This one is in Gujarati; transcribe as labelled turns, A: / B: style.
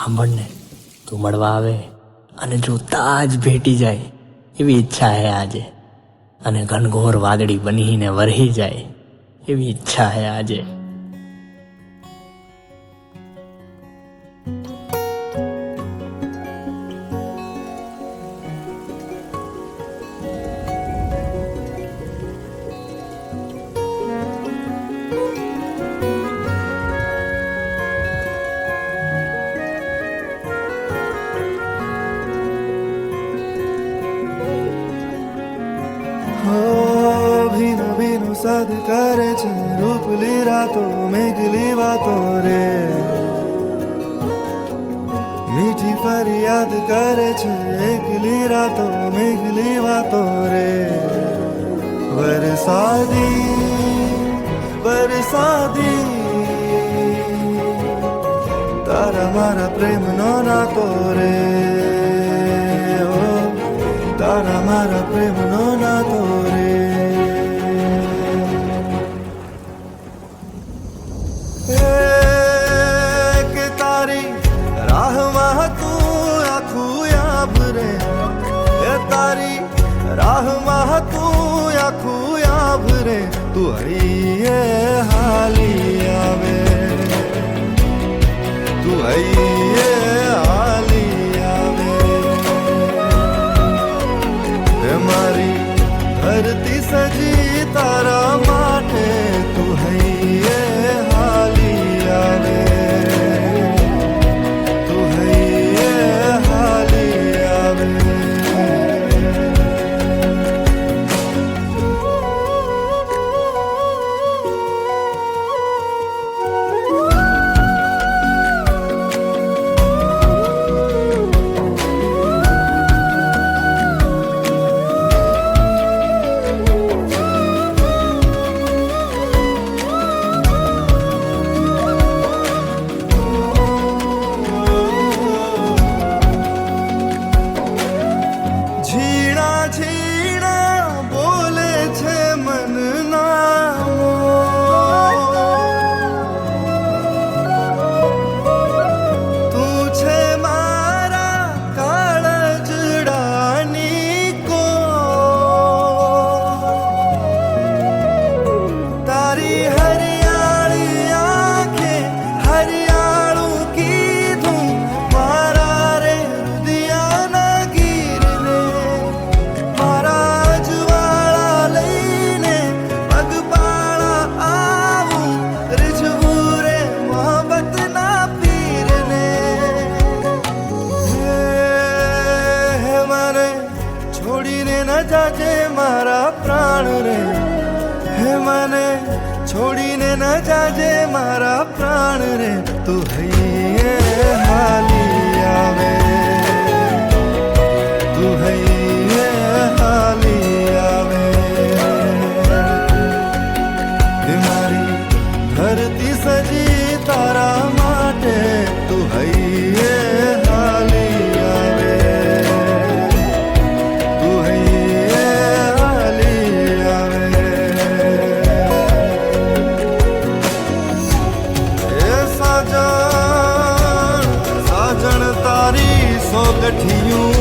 A: સાંભળને, તું મળવા આવે અને જોતા જ ભેટી જાય એવી ઈચ્છા હે આજે, અને ઘનઘોર વાદળી બનીને વરહી જાય એવી ઈચ્છા હે આજે.
B: ભીનો ભીનો સાદ કરે છે રૂપલી રાતો મેઘલી વાતો રે, મીઠી ફરિયાદ કરે છે એકલી રાતો મેઘલી વાતો રે. વરસાદી તારા મારા પ્રેમનો નાતો રે, તારા મારા પ્રેમનો નાતો રે. કે તારી રાહમાં તું આખું યાબ રે, એ તારી રાહમાં તું આખું યાબ રે. તું હૈયે હાલી આવે, તું હૈયે હાલી આવે. મારી ધરતી સજી તારા માટે, તું હૈયે હાલી આવે, તું હૈયે હાલી આવે. જાજે મારા પ્રાણ રે, હે મને છોડીને ન જાજે મારા પ્રાણ રે. તું હૈયે હાલી આવે, તું હૈયે હાલી આવે. મારી ધરતી સજી તારા માટે, તું હૈયે હાલી આવે, તું સોગઠિયું